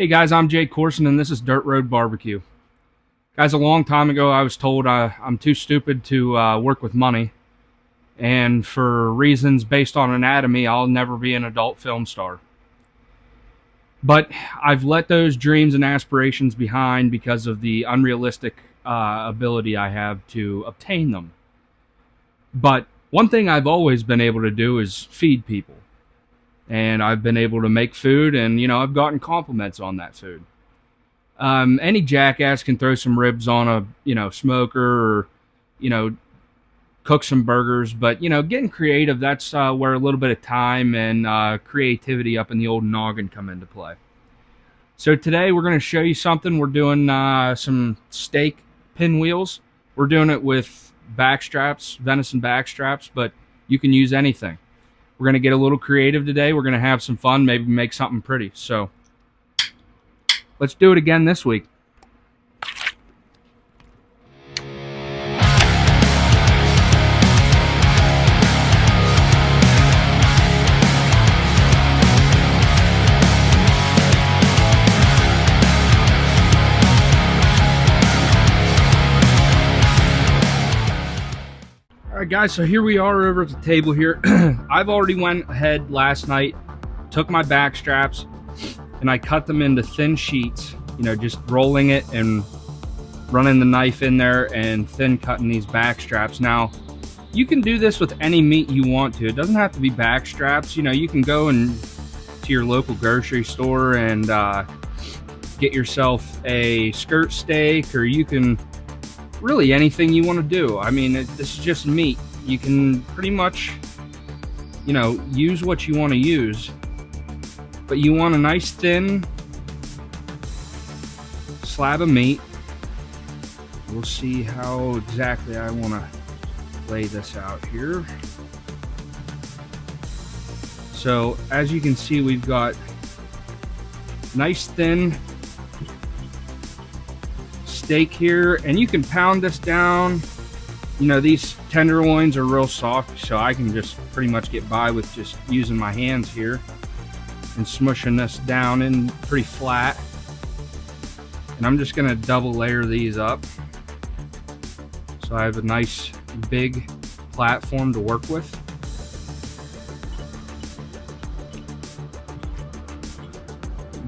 Hey guys, I'm Jay Corson and this is Dirt Road Barbecue. Guys, a long time ago I was told I'm too stupid to work with money, and for reasons based on anatomy, I'll never be an adult film star. But I've let those dreams and aspirations behind because of the unrealistic ability I have to obtain them. But one thing I've always been able to do is feed people. And I've been able to make food, and I've gotten compliments on that food. Any jackass can throw some ribs on a smoker, or you know cook some burgers, but getting creative, that's where a little bit of time and creativity up in the old noggin come into play. So today we're going to show you something. We're doing some steak pinwheels. We're doing it with backstraps, venison backstraps, but you can use anything. We're going to get a little creative today. We're going to have some fun, maybe make something pretty. So let's do it again this week. All right, guys, so here we are over at the table here. I've already went ahead last night, took my back straps, and I cut them into thin sheets, just rolling it and running the knife in there and thin cutting these back straps. Now, you can do this with any meat you want to. It doesn't have to be back straps. You can go to your local grocery store and get yourself a skirt steak, or you can really anything you want to do. I mean, this is just meat. You can pretty much, use what you want to use. But you want a nice thin slab of meat. We'll see how exactly I want to lay this out here. So, as you can see, we've got nice thin steak here, and you can pound this down. These tenderloins are real soft, so I can just pretty much get by with just using my hands here and smushing this down in pretty flat. And I'm just gonna double layer these up so I have a nice big platform to work with.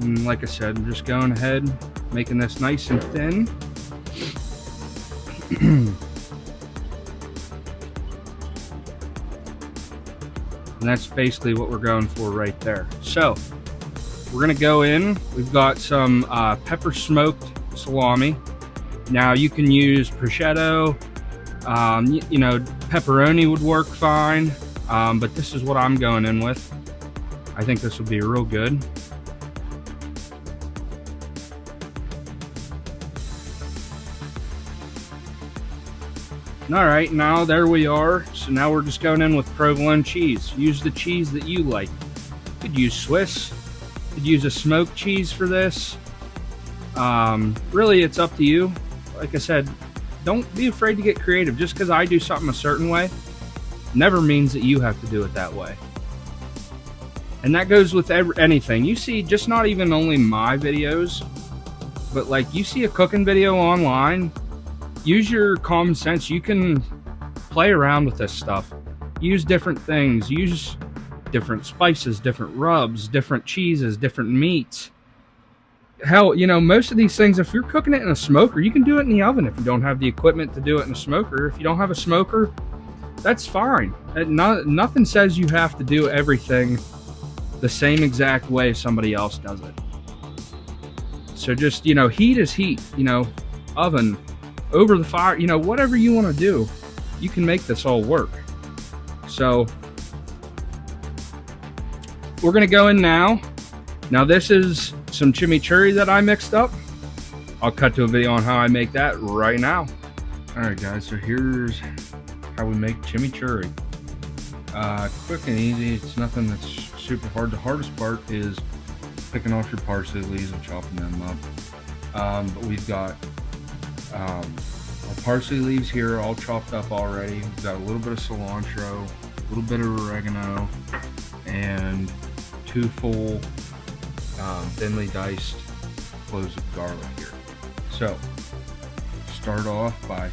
And like I said, I'm just going ahead making this nice and thin. And that's basically what we're going for right there. So we're gonna go in. We've got some pepper smoked salami. Now you can use prosciutto, pepperoni would work fine, but this is what I'm going in with. I think this will be real good. All right, now there we are. So now we're just going in with provolone cheese. Use the cheese that you like. You could use Swiss. You could use a smoked cheese for this. Really, it's up to you. Like I said, don't be afraid to get creative. Just because I do something a certain way never means that you have to do it that way. And that goes with anything. You see, just not even only my videos, but like you see a cooking video online, use your common sense. You can play around with this stuff. Use different things. Use different spices, different rubs, different cheeses, different meats. Hell, most of these things, if you're cooking it in a smoker, you can do it in the oven if you don't have the equipment to do it in a smoker. If you don't have a smoker, that's fine. Nothing says you have to do everything the same exact way somebody else does it. So just, heat is heat, oven, over the fire, whatever you want to do, you can make this all work. So we're going to go in now. Now this is some chimichurri that I mixed up. I'll cut to a video on how I make that right now. All right, guys, so here's how we make chimichurri. Quick and easy. It's nothing that's super hard. The hardest part is picking off your parsley leaves and chopping them up. But we've got our parsley leaves here all chopped up already. We've got a little bit of cilantro, a little bit of oregano, and 2 full thinly diced cloves of garlic here. So start off by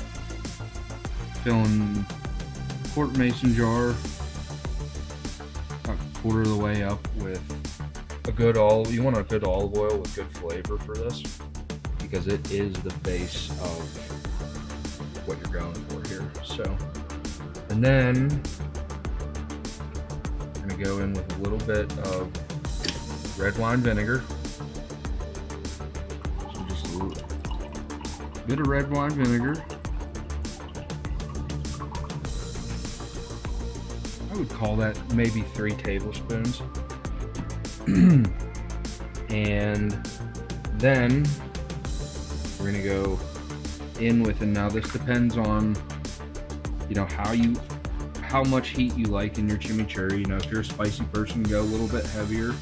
filling a quart mason jar about a quarter of the way up with a good olive. You want a good olive oil with good flavor for this, because it is the base of what you're going for here. So, and then I'm gonna go in with a little bit of red wine vinegar. So just a little bit of red wine vinegar. I would call that maybe 3 tablespoons. And then we're gonna go in with, and now this depends on, you know, how much heat you like in your chimichurri. You know, if you're a spicy person, go a little bit heavier,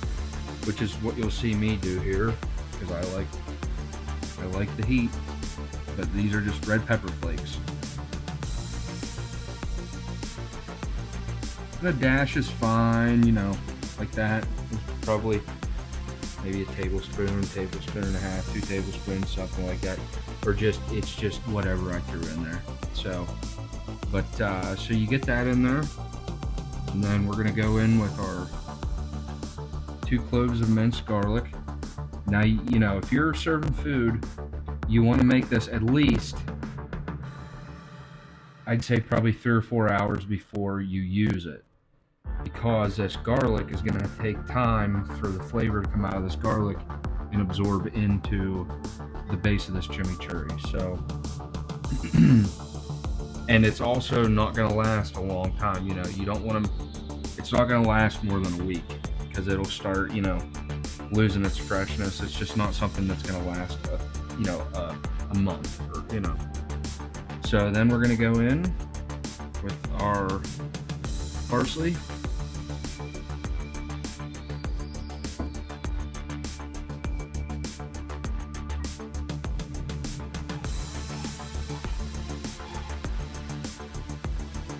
which is what you'll see me do here, because I like the heat. But these are just red pepper flakes. And a dash is fine, you know, like that. Probably maybe a tablespoon and a half, 2 tablespoons, something like that. Or just, it's just whatever I threw in there. So, but, so you get that in there. And then we're gonna go in with our 2 cloves of minced garlic. Now, you know, if you're serving food, you want to make this at least, I'd say probably 3 or 4 hours before you use it, because this garlic is going to take time for the flavor to come out of this garlic and absorb into the base of this chimichurri. So, and it's also not going to last a long time. You know, you don't want to, it's not going to last more than a week, because it'll start, you know, losing its freshness. It's just not something that's going to last you know, a month, or, you know. So then we're going to go in with our parsley.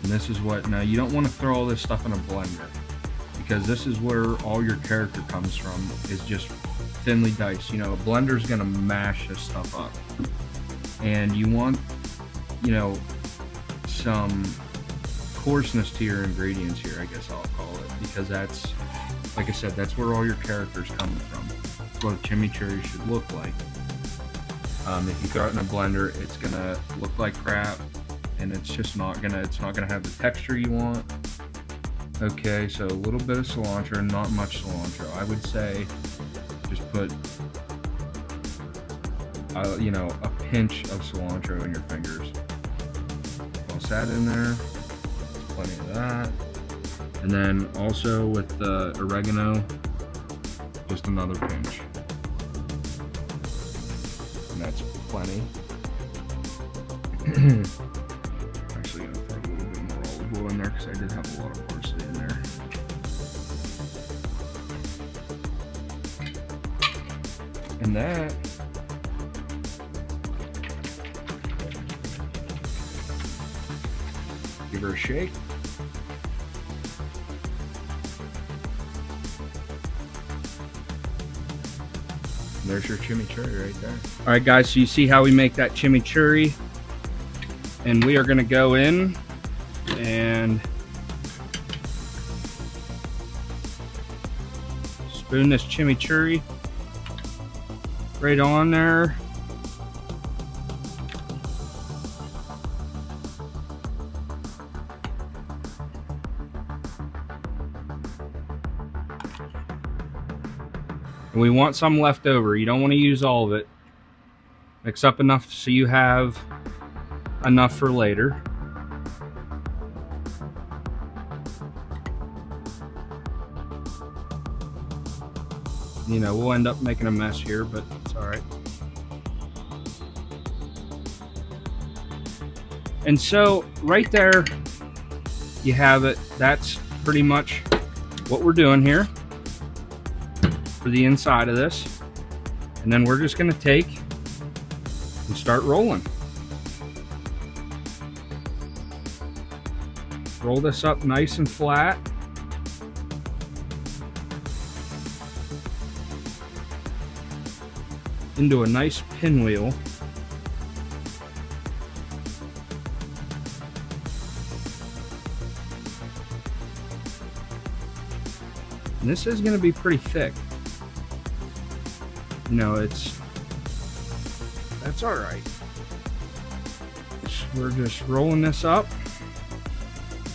And this is what, now you don't want to throw all this stuff in a blender, because this is where all your character comes from, is just thinly diced. You know, a blender's gonna mash this stuff up, and you want, you know, some coarseness to your ingredients here, I guess I'll call it, because that's, like I said, that's where all your character's coming from. That's what a chimichurri should look like. If you throw it in a blender, it's gonna look like crap, and it's just not gonna, it's not gonna have the texture you want. Okay, so a little bit of cilantro, not much cilantro. I would say just put, you know, a pinch of cilantro in your fingers. Toss that in there. Plenty of that. And then also with the oregano, just another pinch. And that's plenty. Actually, I'm gonna throw a little bit more olive oil in there, because I did have a lot of parsley in there. And that give her a shake. And there's your chimichurri right there. All right, guys, so you see how we make that chimichurri, and we are going to go in and spoon this chimichurri right on there. And we want some left over. You don't want to use all of it. Mix up enough so you have enough for later. You know, we'll end up making a mess here, but it's all right. And so right there, you have it. That's pretty much what we're doing here for the inside of this. And then we're just going to take and start rolling. Roll this up nice and flat. into a nice pinwheel. And this is going to be pretty thick. You know, that's all right. So we're just rolling this up.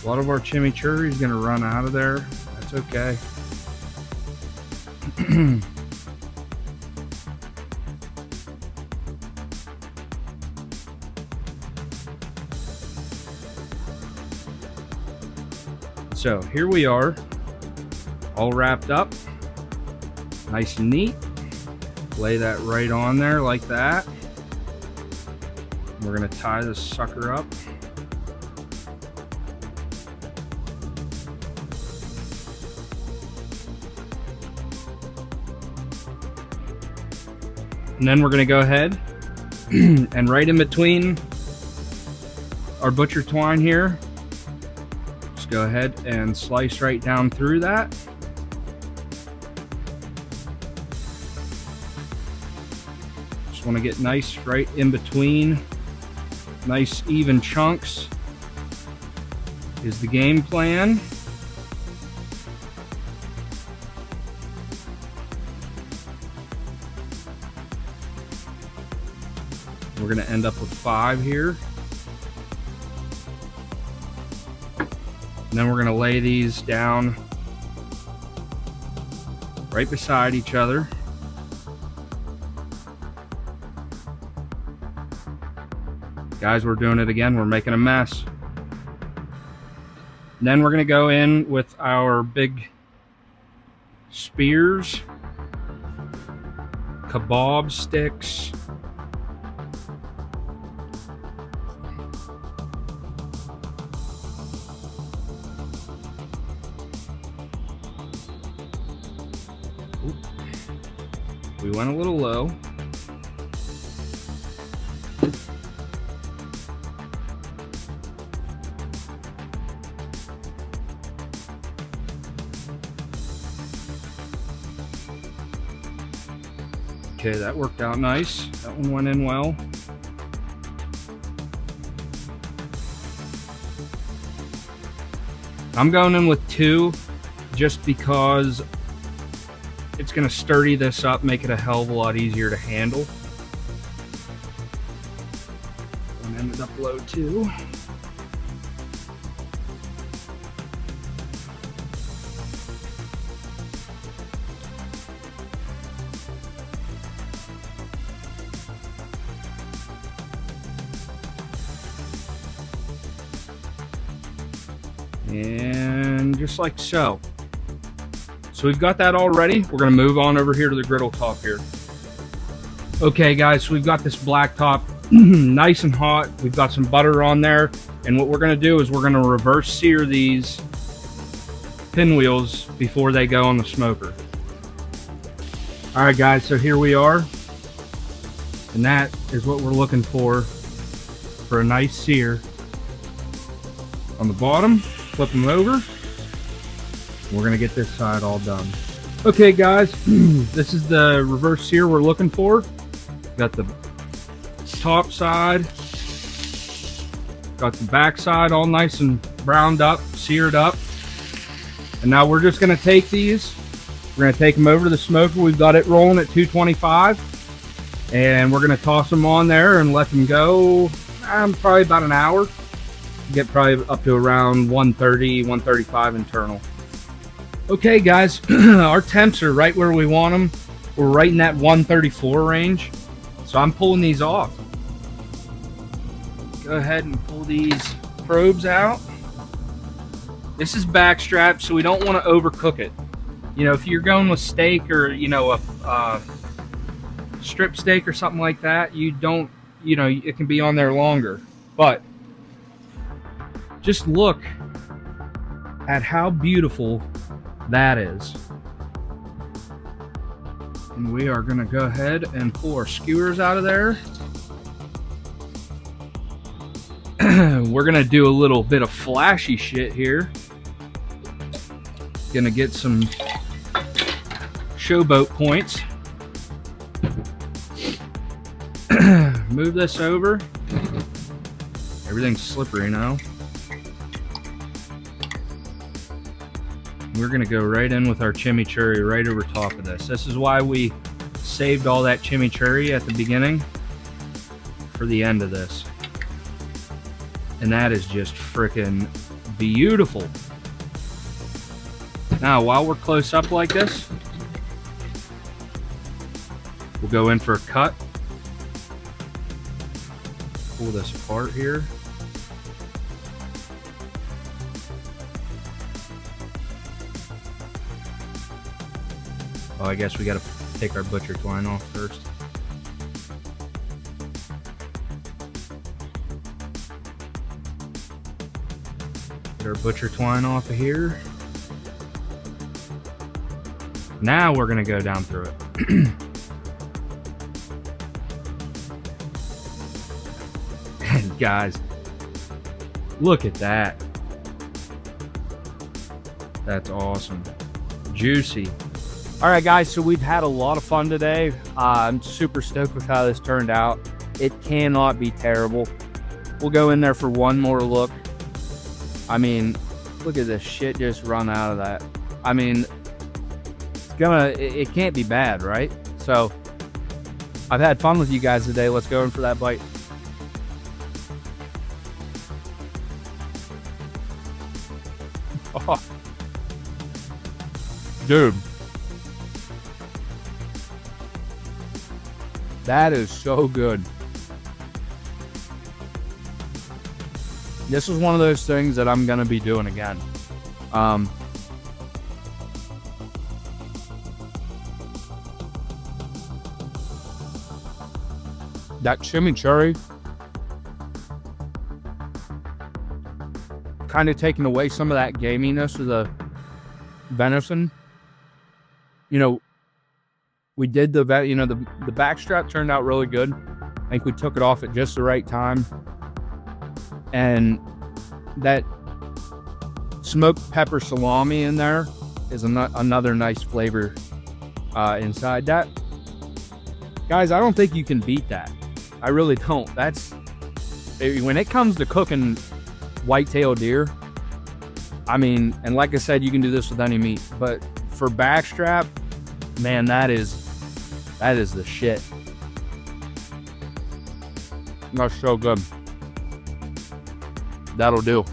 A lot of our chimichurri is going to run out of there. That's okay. So here we are, all wrapped up, nice and neat. Lay that right on there like that. We're gonna tie this sucker up. And then we're gonna go ahead and right in between our butcher twine here, just go ahead and slice right down through that. Just want to get nice right in between, nice even chunks is the game plan. We're going to end up with 5 here. And then we're going to lay these down right beside each other. Guys, we're doing it again. We're making a mess. And then we're going to go in with our big spears, kebab sticks, we went a little low. Okay, that worked out nice. That one went in well. I'm going in with 2 just because it's going to sturdy this up, make it a hell of a lot easier to handle. One ended up low too. And just like so. So we've got that all ready. We're going to move on over here to the griddle top here. Okay guys, so we've got this black top nice and hot. We've got some butter on there. And what we're going to do is we're going to reverse sear these pinwheels before they go on the smoker. All right guys, so here we are. And that is what we're looking for a nice sear. On the bottom, flip them over. We're gonna get this side all done. Okay guys, this is the reverse sear we're looking for. Got the top side, got the back side all nice and browned up, seared up. And now we're just gonna take these, we're gonna take them over to the smoker. We've got it rolling at 225. And we're gonna toss them on there and let them go probably about an hour. Get probably up to around 130, 135 internal. Okay guys, our temps are right where we want them. We're right in that 134 range. So I'm pulling these off. Go ahead and pull these probes out. This is backstrap, so we don't want to overcook it. You know, if you're going with steak or, you know, a strip steak or something like that, you don't, you know, it can be on there longer. But just look at how beautiful that is. And we are going to go ahead and pull our skewers out of there. We're going to do a little bit of flashy shit here. Going to get some showboat points. Move this over. Everything's slippery now. We're gonna go right in with our chimichurri right over top of this. This is why we saved all that chimichurri at the beginning for the end of this. And that is just freaking beautiful. Now, while we're close up like this, we'll go in for a cut. Pull this apart here. Oh, I guess we gotta take our butcher twine off first. Get our butcher twine off of here. Now we're gonna go down through it. And guys, look at that. That's awesome. Juicy. All right, guys, so we've had a lot of fun today. I'm super stoked with how this turned out. It cannot be terrible. We'll go in there for one more look. I mean, look at this shit just run out of that. I mean, it can't be bad, right? So I've had fun with you guys today. Let's go in for that bite. Oh. Dude, that is so good. This is one of those things that I'm gonna be doing again. That chimichurri kind of taking away some of that gaminess of the venison. You know, we did the backstrap turned out really good. I think we took it off at just the right time. And that smoked pepper salami in there is another nice flavor inside that. Guys, I don't think you can beat that. I really don't. When it comes to cooking whitetail deer, I mean, and like I said, you can do this with any meat, but for backstrap, man, that is the shit. That's so good. That'll do.